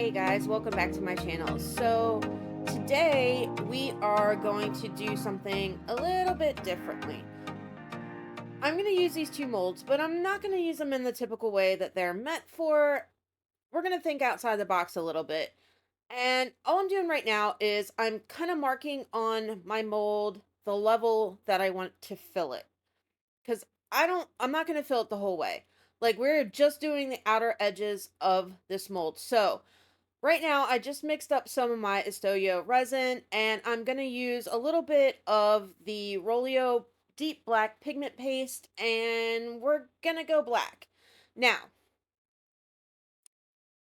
Hey guys, welcome back to my channel. So today we are going to do something a little bit differently. I'm going to use these two molds, but I'm not going to use them in the typical way that they're meant for. We're going to think outside the box a little bit. And all I'm doing right now is I'm kind of marking on my mold the level that I want to fill it. Because I'm not going to fill it the whole way. Like, we're just doing the outer edges of this mold. So right now, I just mixed up some of my ISTOYO resin, and I'm going to use a little bit of the Rolio deep black pigment paste, and we're going to go black. Now,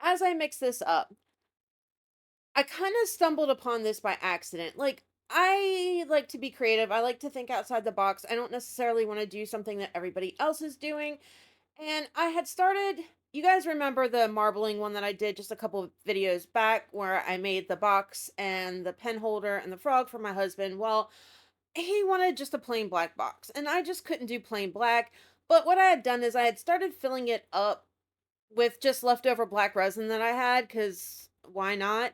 as I mix this up, I kind of stumbled upon this by accident. Like, I like to be creative. I like to think outside the box. I don't necessarily want to do something that everybody else is doing. And I had started, you guys remember the marbling one that I did just a couple of videos back where I made the box and the pen holder and the frog for my husband? Well, he wanted just a plain black box, and I just couldn't do plain black. But what I had done is I had started filling it up with just leftover black resin that I had, because why not?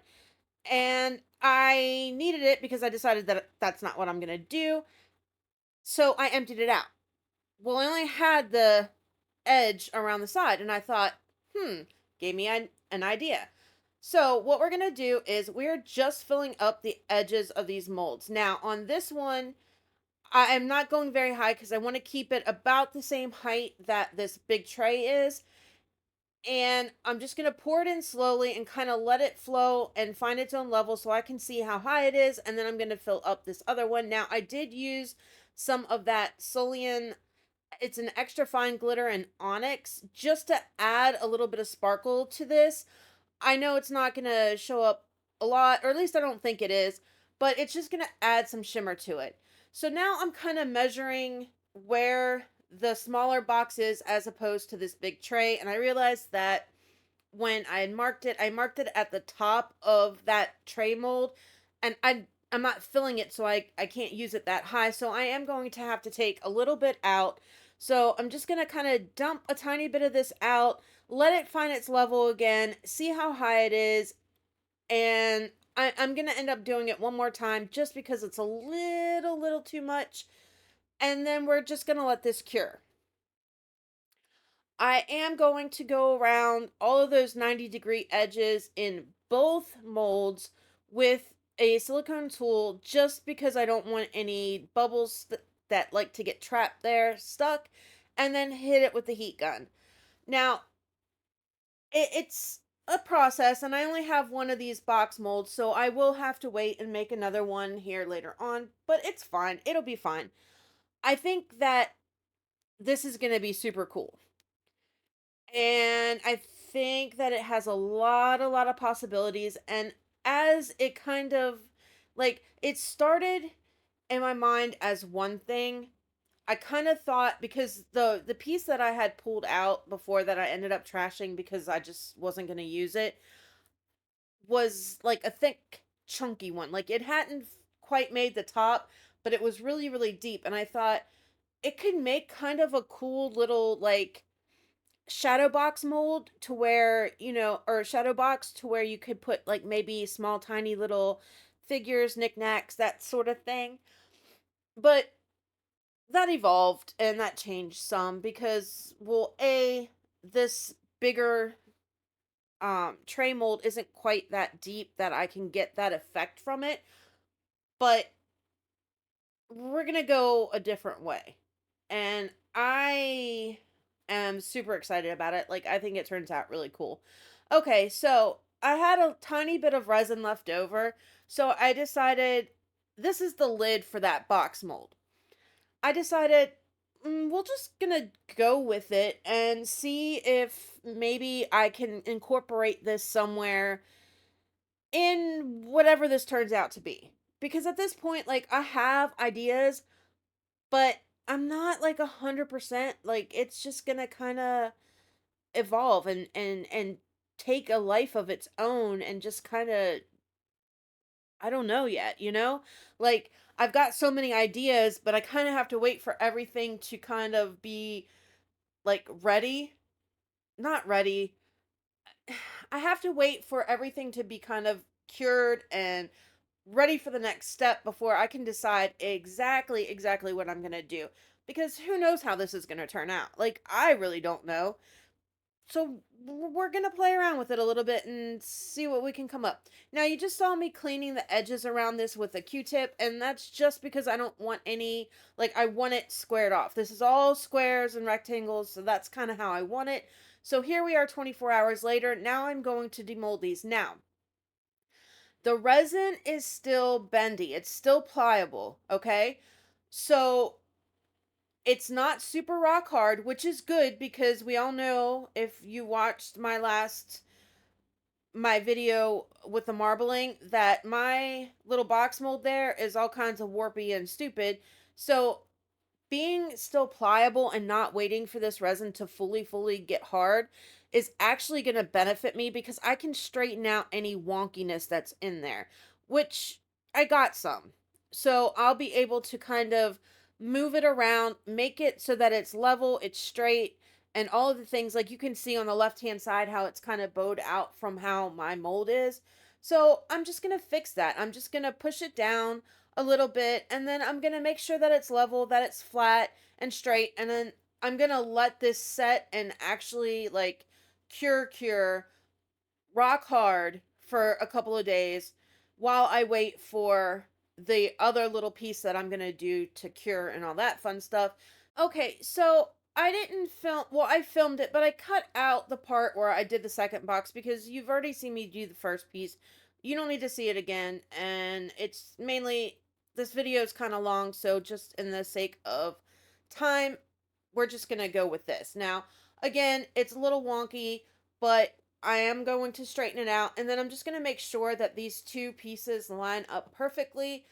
And I needed it because I decided that that's not what I'm going to do. So I emptied it out. Well, I only had the edge around the side, and I thought, hmm, gave me an idea. So what we're going to do is we're just filling up the edges of these molds. Now, on this one, I am not going very high because I want to keep it about the same height that this big tray is. And I'm just going to pour it in slowly and kind of let it flow and find its own level so I can see how high it is. And then I'm going to fill up this other one. Now, I did use some of that Solian, it's an extra fine glitter and onyx, just to add a little bit of sparkle to this. I know it's not going to show up a lot, or at least I don't think it is, but it's just going to add some shimmer to it. So now I'm kind of measuring where the smaller box is as opposed to this big tray, and I realized that when I marked it at the top of that tray mold, and I'm not filling it, so I can't use it that high. So I am going to have to take a little bit out. So I'm just going to kind of dump a tiny bit of this out, let it find its level again, see how high it is, and I'm going to end up doing it one more time just because it's a little too much. And then we're just going to let this cure. I am going to go around all of those 90-degree edges in both molds with a silicone tool, just because I don't want any bubbles that like to get trapped there stuck, and then hit it with the heat gun. Now, it's a process, and I only have one of these box molds, so I will have to wait and make another one here later on, but it's fine. It'll be fine. I think that this is going to be super cool. And I think that it has a lot of possibilities. And as it kind of, like, it started in my mind as one thing, I kind of thought, because the piece that I had pulled out before that I ended up trashing because I just wasn't going to use it, was like a thick, chunky one. Like, it hadn't quite made the top, but it was really deep. And I thought it could make kind of a cool little, like, shadow box mold, to where, or shadow box to where you could put like maybe small tiny little figures, knickknacks, that sort of thing. But that evolved and that changed some because, well, this bigger tray mold isn't quite that deep that I can get that effect from it, but we're going to go a different way. And I am super excited about it. Like, I think it turns out really cool. Okay, so I had a tiny bit of resin left over, so I decided, this is the lid for that box mold. I decided, we're just gonna go with it and see if maybe I can incorporate this somewhere in whatever this turns out to be. Because at this point, like, I have ideas, but I'm not like 100%. Like, it's just gonna kind of evolve and take a life of its own, and just kind of, I don't know yet, like, I've got so many ideas, but I kind of have to wait for everything to kind of be like ready, not ready. I have to wait for everything to be kind of cured and ready for the next step before I can decide exactly what I'm going to do. Because who knows how this is going to turn out? Like, I really don't know. So we're going to play around with it a little bit and see what we can come up. Now, you just saw me cleaning the edges around this with a Q-tip, and that's just because I don't want any, like, I want it squared off. This is all squares and rectangles, so that's kind of how I want it. So here we are 24 hours later. Now I'm going to demold these. Now, the resin is still bendy. It's still pliable, okay? So it's not super rock hard, which is good because we all know, if you watched my video with the marbling, that my little box mold there is all kinds of warpy and stupid. So being still pliable and not waiting for this resin to fully get hard is actually going to benefit me because I can straighten out any wonkiness that's in there, which I got some. So I'll be able to kind of move it around, make it so that it's level, it's straight, and all of the things, like you can see on the left hand side how it's kind of bowed out from how my mold is. So I'm just going to fix that. I'm just going to push it down a little bit, and then I'm going to make sure that it's level, that it's flat and straight, and then I'm going to let this set and actually like cure rock hard for a couple of days while I wait for the other little piece that I'm going to do to cure and all that fun stuff. Okay, so I didn't film, well, I filmed it, but I cut out the part where I did the second box because you've already seen me do the first piece. You don't need to see it again, and it's mainly, this video is kind of long, so just in the sake of time, we're just going to go with this. Now, again, it's a little wonky, but I am going to straighten it out, and then I'm just going to make sure that these two pieces line up perfectly,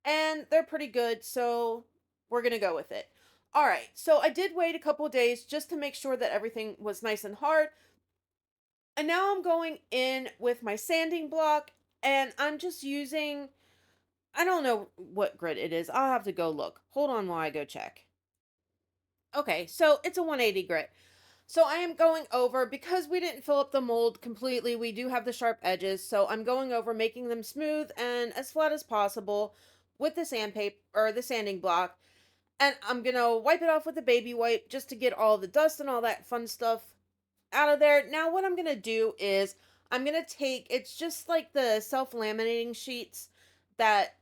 and they're pretty good, so we're going to go with it. All right, so I did wait a couple of days just to make sure that everything was nice and hard. And now I'm going in with my sanding block, and I'm just using, I don't know what grit it is. I'll have to go look. Hold on while I go check. Okay, so it's a 180 grit. So I am going over, because we didn't fill up the mold completely, we do have the sharp edges. So I'm going over, making them smooth and as flat as possible with the sandpaper or the sanding block. And I'm gonna wipe it off with a baby wipe just to get all the dust and all that fun stuff out of there. Now what I'm gonna do is I'm gonna take, it's just like the self-laminating sheets that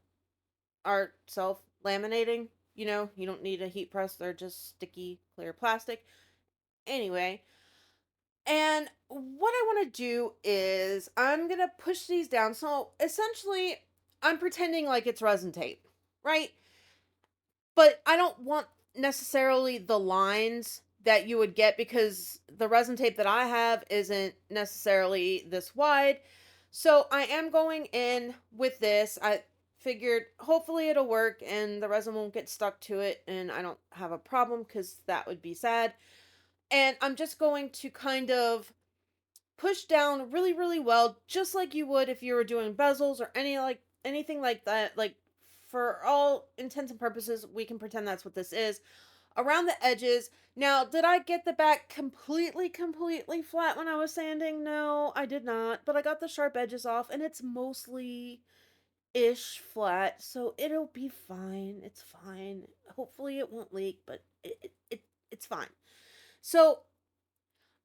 are self-laminating. You know, you don't need a heat press, they're just sticky, clear plastic. Anyway, and what I want to do is I'm gonna push these down. So essentially, I'm pretending like it's resin tape, right? But I don't want necessarily the lines that you would get because the resin tape that I have isn't necessarily this wide. So I am going in with this. I figured hopefully it'll work and the resin won't get stuck to it and I don't have a problem, because that would be sad. And I'm just going to kind of push down really well, just like you would if you were doing bezels or anything like that. Like, for all intents and purposes, we can pretend that's what this is. Around the edges. Now, did I get the back completely flat when I was sanding? No, I did not. But I got the sharp edges off, and it's mostly ish flat, so it'll be fine. It's fine. Hopefully it won't leak, but it's fine. So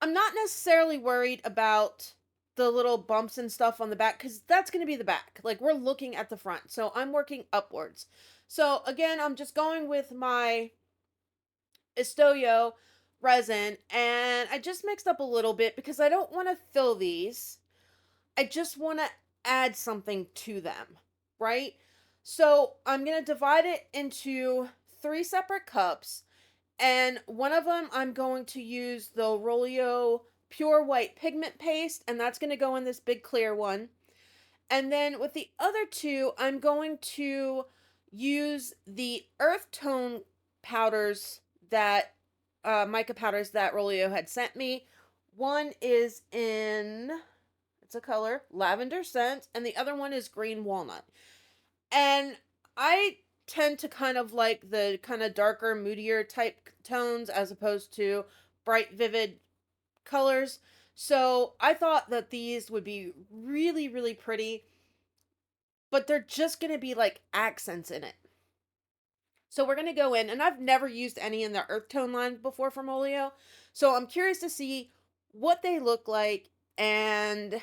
I'm not necessarily worried about the little bumps and stuff on the back, because that's going to be the back. Like, we're looking at the front. So I'm working upwards. So again, I'm just going with my ISTOYO resin, and I just mixed up a little bit because I don't want to fill these. I just want to add something to them, right? So I'm going to divide it into 3 separate cups. And one of them, I'm going to use the Rolio pure white pigment paste, and that's going to go in this big clear one. And then with the other 2, I'm going to use the earth tone powders that, mica powders that Rolio had sent me. One is in, it's a color, lavender scent, and the other one is green walnut. And I tend to kind of like the kind of darker, moodier type tones as opposed to bright, vivid colors. So I thought that these would be really, really pretty, but they're just going to be like accents in it. So we're going to go in, and I've never used any in the earth tone line before from Rolio. So I'm curious to see what they look like and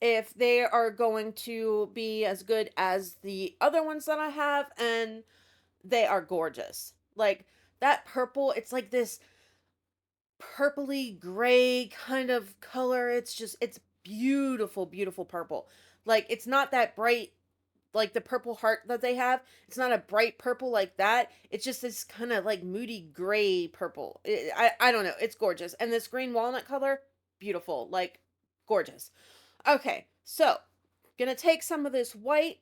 if they are going to be as good as the other ones that I have. And they are gorgeous. Like that purple, it's like this purpley gray kind of color. It's beautiful, beautiful purple. Like it's not that bright like the purple heart that they have. It's not a bright purple like that. It's just this kind of like moody gray purple. I don't know. It's gorgeous. And this green walnut color, beautiful. Like gorgeous. Okay, so gonna take some of this white.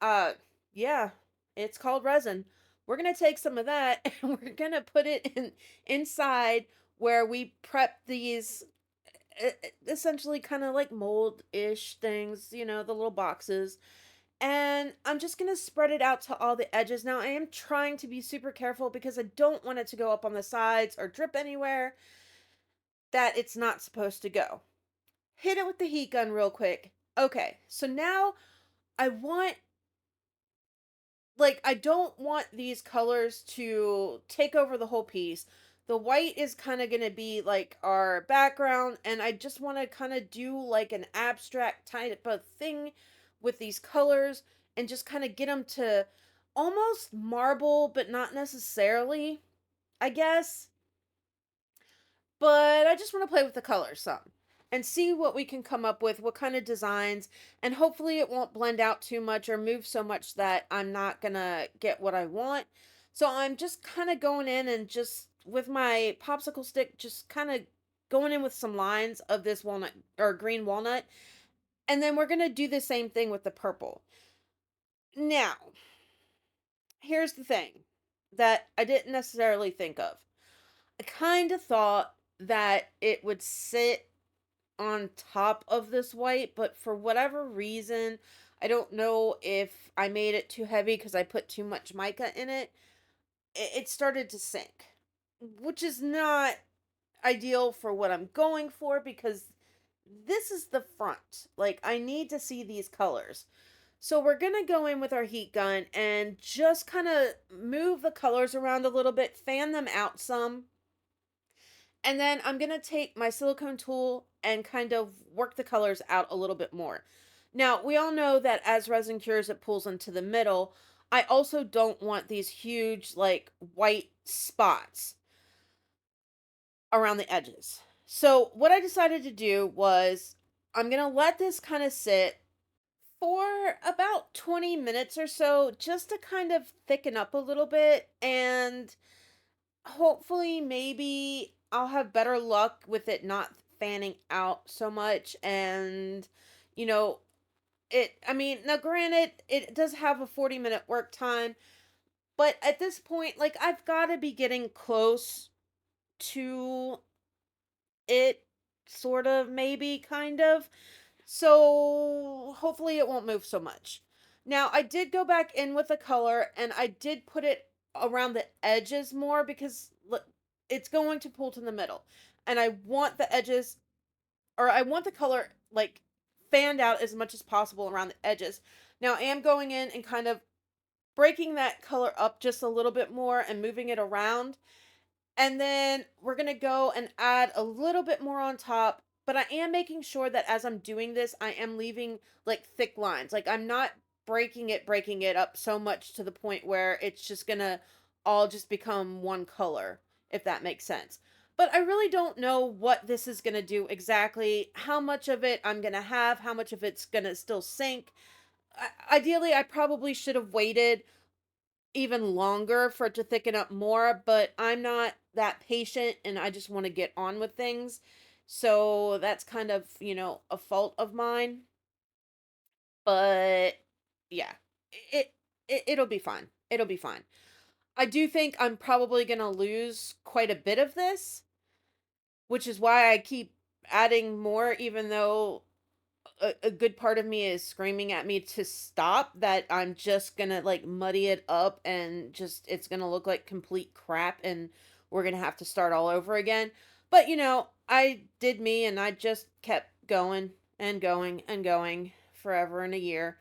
Uh, yeah, it's called resin. We're gonna take some of that and we're gonna put it in inside where we prep these essentially kind of like mold-ish things, the little boxes. And I'm just going to spread it out to all the edges. Now, I am trying to be super careful because I don't want it to go up on the sides or drip anywhere that it's not supposed to go. Hit it with the heat gun real quick. Okay, so now I want, I don't want these colors to take over the whole piece. The white is kind of going to be like our background, and I just want to kind of do like an abstract type of thing with these colors and just kind of get them to almost marble, but not necessarily, I guess. But I just want to play with the colors some and see what we can come up with, what kind of designs, and hopefully it won't blend out too much or move so much that I'm not gonna get what I want. So I'm just kind of going in and just with my popsicle stick, just kind of going in with some lines of this walnut or green walnut. And then we're gonna do the same thing with the purple. Now, here's the thing that I didn't necessarily think of. I kind of thought that it would sit on top of this white, but for whatever reason, I don't know if I made it too heavy because I put too much mica in it. It started to sink, which is not ideal for what I'm going for because this is the front. Like, I need to see these colors. So we're going to go in with our heat gun and just kind of move the colors around a little bit, fan them out some. And then I'm going to take my silicone tool and kind of work the colors out a little bit more. Now, we all know that as resin cures, it pulls into the middle. I also don't want these huge, like, white spots around the edges. So, what I decided to do was I'm going to let this kind of sit for about 20 minutes or so just to kind of thicken up a little bit and hopefully maybe I'll have better luck with it not fanning out so much and you know I mean, now granted it does have a 40-minute work time, but at this point like I've got to be getting close to it, sort of, maybe, kind of. So hopefully it won't move so much. Now I did go back in with the color and I did put it around the edges more because it's going to pull to the middle. And I want the edges, or I want the color like fanned out as much as possible around the edges. Now I am going in and kind of breaking that color up just a little bit more and moving it around, and then we're going to go and add a little bit more on top. But I am making sure that as I'm doing this, I am leaving like thick lines. Like I'm not breaking it up so much to the point where it's just going to all just become one color, if that makes sense. But I really don't know what this is going to do exactly, how much of it I'm going to have, how much of it's going to still sink. Ideally, I probably should have waited even longer for it to thicken up more, but I'm not that patient and I just want to get on with things. So that's kind of, a fault of mine. But yeah, it, it'll be fine. It'll be fine. I do think I'm probably going to lose quite a bit of this, which is why I keep adding more even though a good part of me is screaming at me to stop, that I'm just gonna like muddy it up and just it's gonna look like complete crap and we're gonna have to start all over again. But, I did me and I just kept going and going and going forever and a year.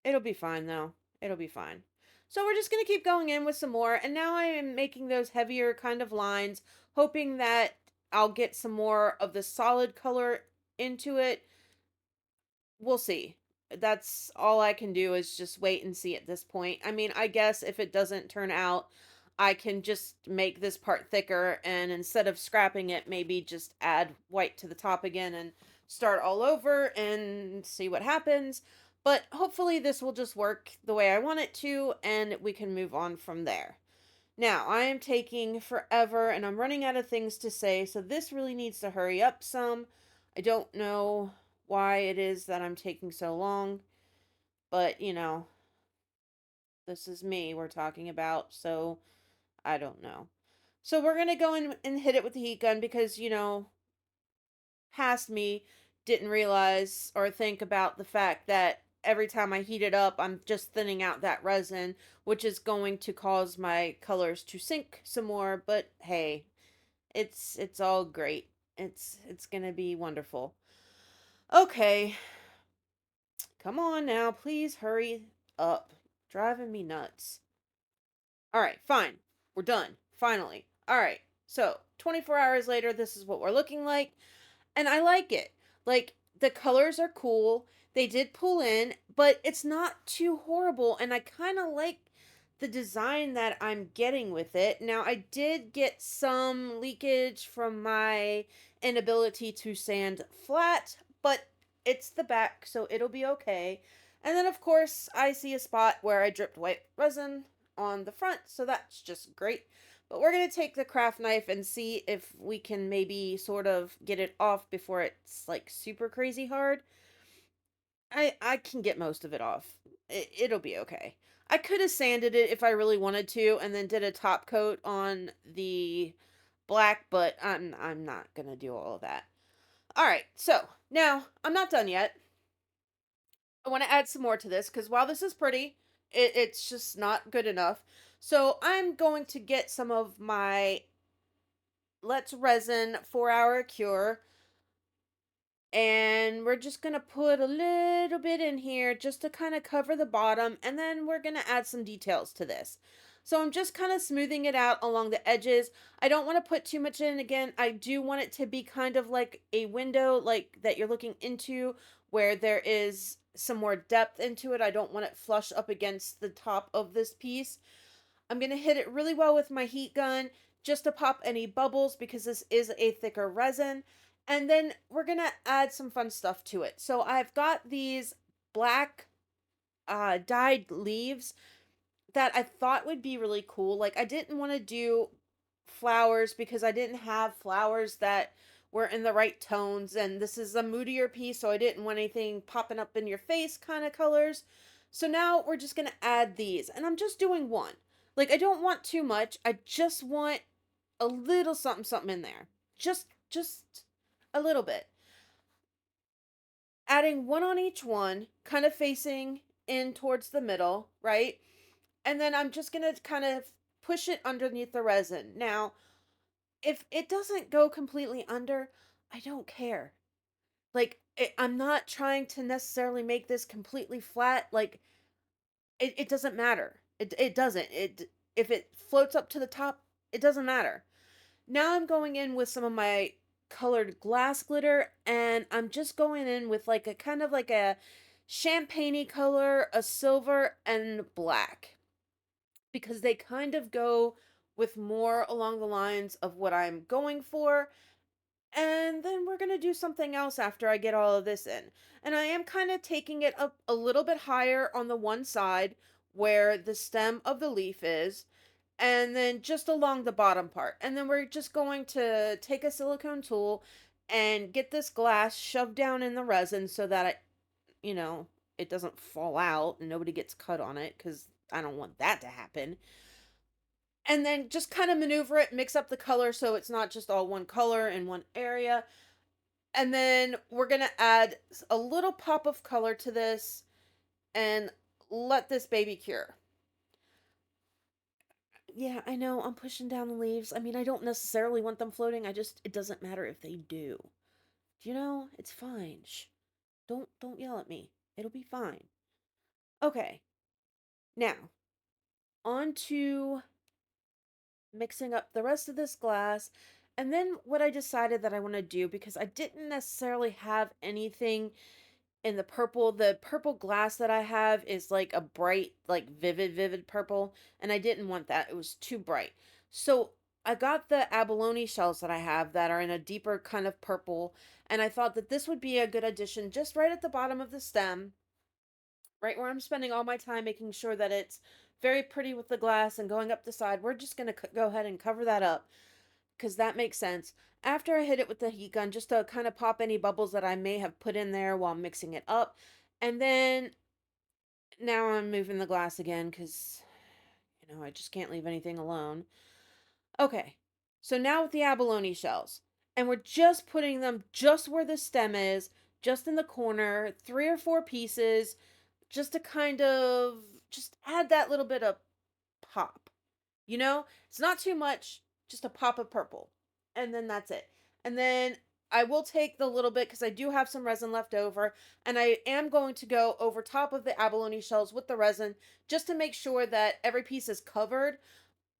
It'll be fine though. It'll be fine. So we're just going to keep going in with some more. And now I am making those heavier kind of lines, hoping that I'll get some more of the solid color into it. We'll see. That's all I can do is just wait and see at this point. I mean, I guess if it doesn't turn out, I can just make this part thicker and instead of scrapping it, maybe just add white to the top again and start all over and see what happens. But hopefully, this will just work the way I want it to and we can move on from there. Now, I am taking forever and I'm running out of things to say, so this really needs to hurry up some. I don't know why it is that I'm taking so long, but this is me we're talking about, so I don't know. So we're going to go in and hit it with the heat gun because, past me didn't realize or think about the fact that every time I heat it up, I'm just thinning out that resin, which is going to cause my colors to sink some more, but hey, it's all great. It's going to be wonderful. Okay, come on now, please hurry up. Driving me nuts. All right, fine. We're done. Finally. All right. So, 24 hours later, this is what we're looking like. And I like it. Like, the colors are cool. They did pull in, but it's not too horrible. And I kind of like the design that I'm getting with it. Now, I did get some leakage from my inability to sand flat, but it's the back, so it'll be okay. And then, of course, I see a spot where I dripped white resin on the front, so that's just great. But we're going to take the craft knife and see if we can maybe sort of get it off before it's like super crazy hard. I can get most of it off. It'll be okay. I could have sanded it if I really wanted to and then did a top coat on the black, but I'm not going to do all of that. All right. So, now I'm not done yet. I want to add some more to this because while this is pretty, it's just not good enough. So I'm going to get some of my Let's Resin 4-hour cure. And we're just going to put a little bit in here just to kind of cover the bottom. And then we're going to add some details to this. So I'm just kind of smoothing it out along the edges. I don't want to put too much in. Again, I do want it to be kind of like a window like that you're looking into where there is some more depth into it. I don't want it flush up against the top of this piece. I'm going to hit it really well with my heat gun just to pop any bubbles because this is a thicker resin. And then we're going to add some fun stuff to it. So I've got these black dyed leaves that I thought would be really cool. Like I didn't want to do flowers because I didn't have flowers that were in the right tones. And this is a moodier piece, so I didn't want anything popping up in your face kind of colors. So now we're just going to add these. And I'm just doing one. Like I don't want too much. I just want a little something something in there. Just a little bit. Adding one on each one, kind of facing in towards the middle, right? And then I'm just going to kind of push it underneath the resin. Now, if it doesn't go completely under, I don't care. Like, I'm not trying to necessarily make this completely flat. Like, it doesn't matter. It doesn't. If it floats up to the top, it doesn't matter. Now I'm going in with some of my colored glass glitter and I'm just going in with like a kind of like a champagne color, a silver and black because they kind of go with more along the lines of what I'm going for. And then we're going to do something else after I get all of this in. And I am kind of taking it up a little bit higher on the one side where the stem of the leaf is and then just along the bottom part. And then we're just going to take a silicone tool and get this glass shoved down in the resin so that you know, it doesn't fall out and nobody gets cut on it because I don't want that to happen. And then just kind of maneuver it, mix up the color so it's not just all one color in one area. And then we're going to add a little pop of color to this and let this baby cure. Yeah, I know. I'm pushing down the leaves. I mean, I don't necessarily want them floating. It doesn't matter if they do. Do you know? It's fine. Shh. Don't yell at me. It'll be fine. Okay. Now, on to mixing up the rest of this glass. And then what I decided that I want to do, because I didn't necessarily have anything in the purple glass that I have is like a bright, like vivid purple, and I didn't want that. It was too bright. So I got the abalone shells that I have that are in a deeper kind of purple, and I thought that this would be a good addition just right at the bottom of the stem, right where I'm spending all my time making sure that it's very pretty with the glass and going up the side. We're just going to go ahead and cover that up because that makes sense. After I hit it with the heat gun, just to kind of pop any bubbles that I may have put in there while mixing it up. And then now I'm moving the glass again because, I just can't leave anything alone. Okay, so now with the abalone shells, and we're just putting them just where the stem is, just in the corner, 3 or 4 pieces, just to kind of just add that little bit of pop. It's not too much, just a pop of purple. And then that's it. And then I will take the little bit because I do have some resin left over, and I am going to go over top of the abalone shells with the resin just to make sure that every piece is covered.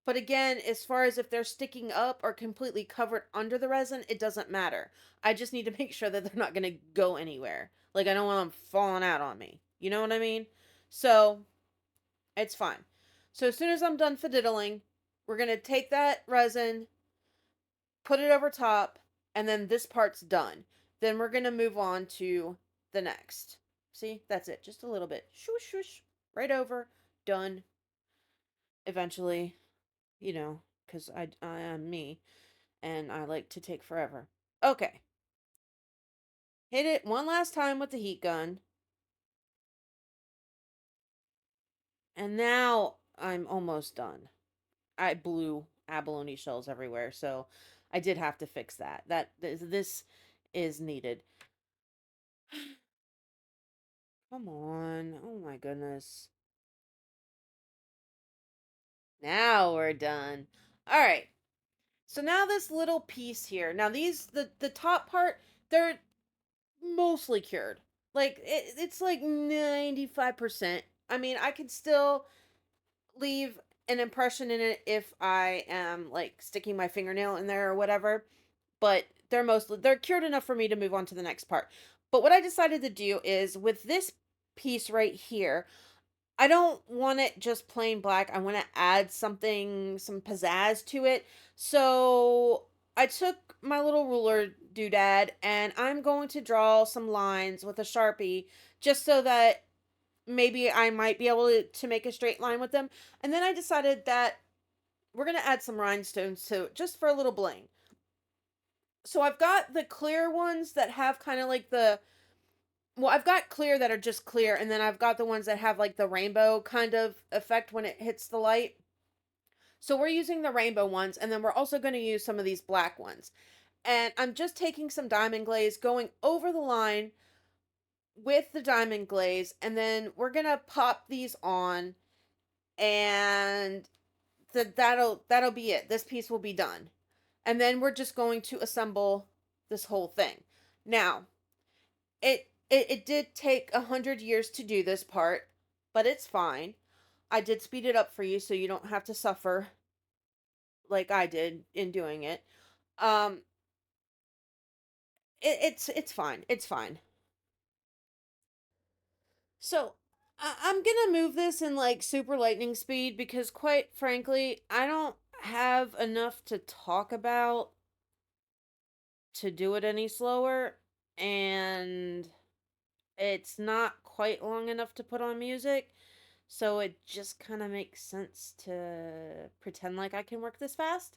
But again, as far as if they're sticking up or completely covered under the resin, it doesn't matter. I just need to make sure that they're not going to go anywhere. Like, I don't want them falling out on me. You know what I mean? So, it's fine. So as soon as I'm done fiddling, we're going to take that resin, put it over top, and then this part's done. Then we're going to move on to the next. See, that's it. Just a little bit. Shoosh, shoosh. Right over. Done. Eventually, because I am me and I like to take forever. Okay. Hit it one last time with the heat gun. And now I'm almost done. I blew abalone shells everywhere, so I did have to fix that. This is needed. Come on. Oh my goodness. Now we're done. All right. So now this little piece here. Now these the top part, they're mostly cured. Like it's like 95%. I mean, I can still leave an impression in it if I am like sticking my fingernail in there or whatever, but they're cured enough for me to move on to the next part. But what I decided to do is with this piece right here, I don't want it just plain black. I want to add something, some pizzazz to it. So I took my little ruler doodad and I'm going to draw some lines with a Sharpie just so that maybe I might be able to make a straight line with them. And then I decided that we're going to add some rhinestones to it just for a little bling. So I've got the clear ones that have kind of like I've got clear that are just clear, and then I've got the ones that have like the rainbow kind of effect when it hits the light. So we're using the rainbow ones, and then we're also going to use some of these black ones. And I'm just taking some diamond glaze, going over the line with the diamond glaze, and then we're going to pop these on, and that'll be it. This piece will be done. And then we're just going to assemble this whole thing. Now, it did take 100 years to do this part, but it's fine. I did speed it up for you so you don't have to suffer like I did in doing it. Um, it's fine. It's fine. So I'm gonna move this in like super lightning speed because quite frankly, I don't have enough to talk about to do it any slower, and it's not quite long enough to put on music. So it just kind of makes sense to pretend like I can work this fast.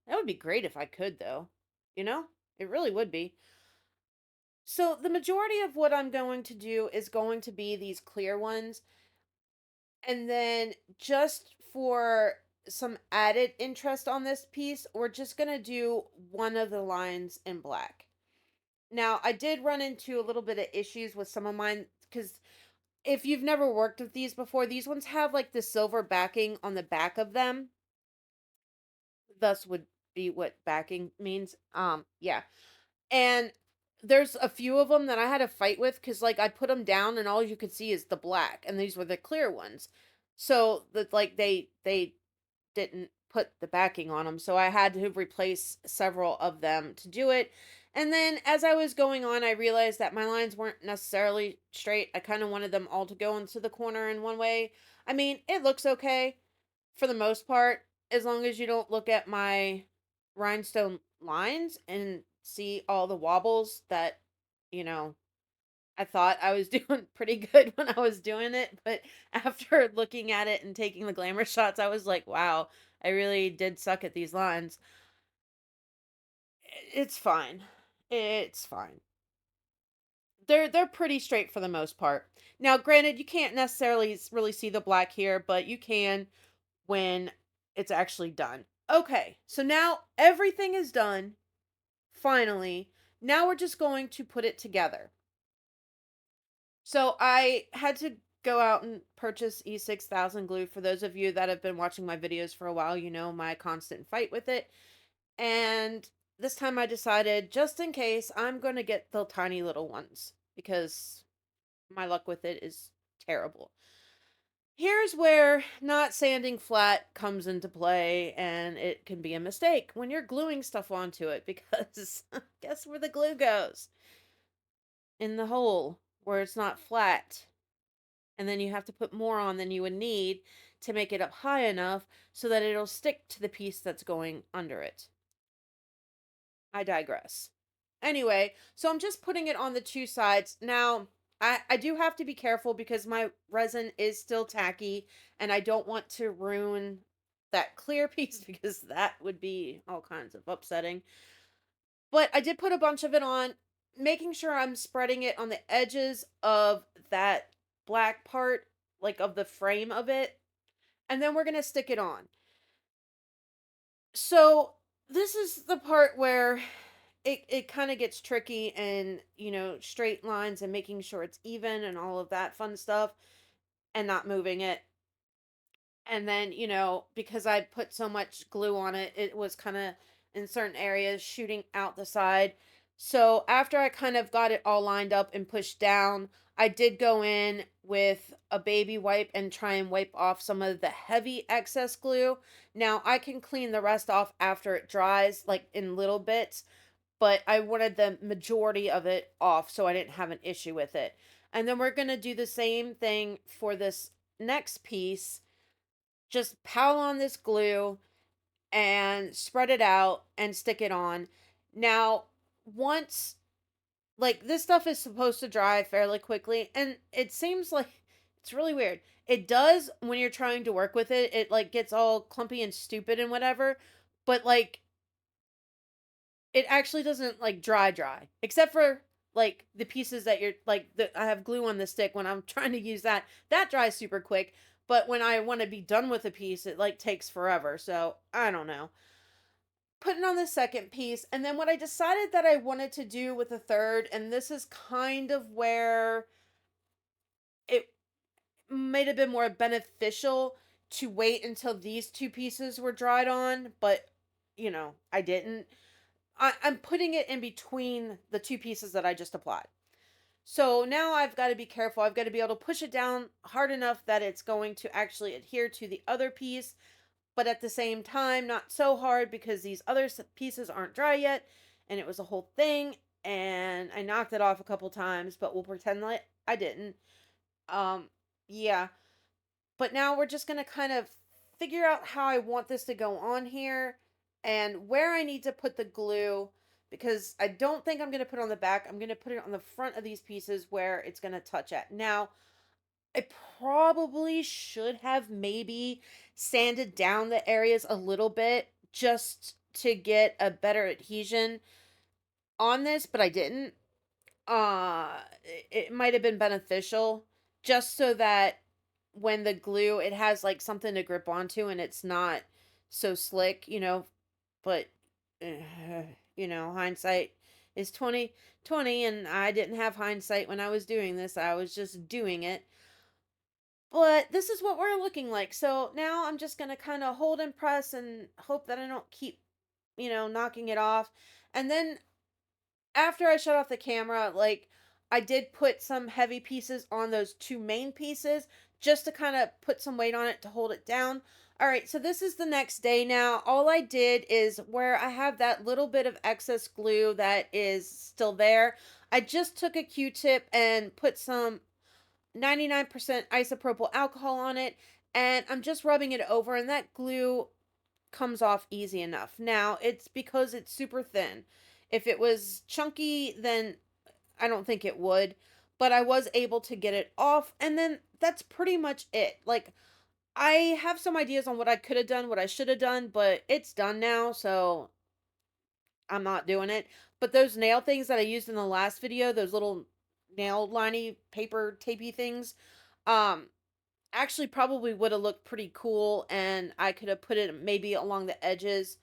That would be great if I could, though. You know? It really would be. So the majority of what I'm going to do is going to be these clear ones. And then just for some added interest on this piece, we're just going to do one of the lines in black. Now, I did run into a little bit of issues with some of mine because if you've never worked with these before, these ones have like the silver backing on the back of them. thus would be what backing means. Yeah. And there's a few of them that I had a fight with because, like, I put them down and all you could see is the black, and these were the clear ones. So that, like, they didn't put the backing on them, so I had to replace several of them to do it. And then as I was going on, I realized that my lines weren't necessarily straight. I kind of wanted them all to go into the corner in one way. I mean, it looks okay for the most part, as long as you don't look at my rhinestone lines and see all the wobbles that, you know, I thought I was doing pretty good when I was doing it, but after looking at it and taking the glamour shots, I was like, wow, I really did suck at these lines. It's fine. It's fine. They're pretty straight for the most part. Now, granted, you can't necessarily really see the black here, but you can when it's actually done. Okay, so now everything is done. Finally, now we're just going to put it together. So I had to go out and purchase E6000 glue. For those of you that have been watching my videos for a while, you know my constant fight with it. And this time I decided, just in case, I'm going to get the tiny little ones because my luck with it is terrible. Here's where not sanding flat comes into play, and it can be a mistake when you're gluing stuff onto it because guess where the glue goes? In the hole where it's not flat. And then you have to put more on than you would need to make it up high enough so that it'll stick to the piece that's going under it. I digress. Anyway, so I'm just putting it on the two sides. Now, I do have to be careful because my resin is still tacky and I don't want to ruin that clear piece because that would be all kinds of upsetting. But I did put a bunch of it on, making sure I'm spreading it on the edges of that black part, like of the frame of it. And then we're going to stick it on. So this is the part where it kind of gets tricky and, straight lines and making sure it's even and all of that fun stuff and not moving it. And then, because I put so much glue on it, it was kind of in certain areas shooting out the side. So after I kind of got it all lined up and pushed down, I did go in with a baby wipe and try and wipe off some of the heavy excess glue. Now I can clean the rest off after it dries, like in little bits, but I wanted the majority of it off so I didn't have an issue with it. And then we're going to do the same thing for this next piece. Just pile on this glue and spread it out and stick it on. Now, once, like, this stuff is supposed to dry fairly quickly, and it seems like it's really weird. It does when you're trying to work with it, it like gets all clumpy and stupid and whatever, but like it actually doesn't like dry, except for like the pieces that you're like the I have glue on the stick when I'm trying to use that dries super quick, but when I want to be done with a piece it like takes forever. So, I don't know. Putting on the second piece, and then what I decided that I wanted to do with the third, and this is kind of where it might have been more beneficial to wait until these two pieces were dried on, but I didn't. I'm putting it in between the two pieces that I just applied. So now I've got to be careful. I've got to be able to push it down hard enough that it's going to actually adhere to the other piece, but at the same time, not so hard because these other pieces aren't dry yet. And it was a whole thing. And I knocked it off a couple times, but we'll pretend like I didn't. Yeah. But now we're just going to kind of figure out how I want this to go on here and where I need to put the glue because I don't think I'm going to put it on the back. I'm going to put it on the front of these pieces where it's going to touch at. Now, I probably should have maybe sanded down the areas a little bit just to get a better adhesion on this, but I didn't. It might have been beneficial just so that when the glue it has like something to grip onto and it's not so slick. But hindsight is 2020 and I didn't have hindsight when I was doing this. I was just doing it. But this is what we're looking like. So now I'm just going to kind of hold and press and hope that I don't keep, knocking it off. And then after I shut off the camera, like, I did put some heavy pieces on those two main pieces just to kind of put some weight on it to hold it down. All right, so this is the next day now. All I did is where I have that little bit of excess glue that is still there, I just took a Q-tip and put some 99% isopropyl alcohol on it, and I'm just rubbing it over, and that glue comes off easy enough. Now, it's because it's super thin. If it was chunky, then I don't think it would, but I was able to get it off, and then that's pretty much it. Like, I have some ideas on what I could have done, what I should have done, but it's done now, so I'm not doing it. But those nail things that I used in the last video, those little nail liney paper tapey things, um, actually probably would have looked pretty cool, and I could have put it maybe along the edges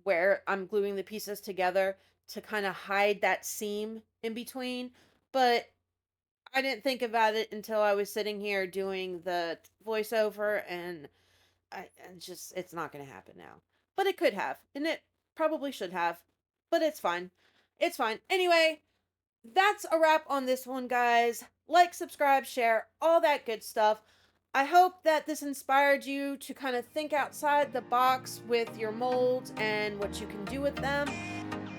where I'm gluing the pieces together to kind of hide that seam in between. But I didn't think about it until I was sitting here doing the voiceover, and it's not going to happen now. But it could have, and it probably should have. But it's fine. It's fine. Anyway, that's a wrap on this one, guys. Like, subscribe, share, all that good stuff. I hope that this inspired you to kind of think outside the box with your molds and what you can do with them.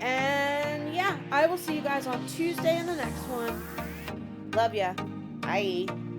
And yeah, I will see you guys on Tuesday in the next one. Love ya. Bye.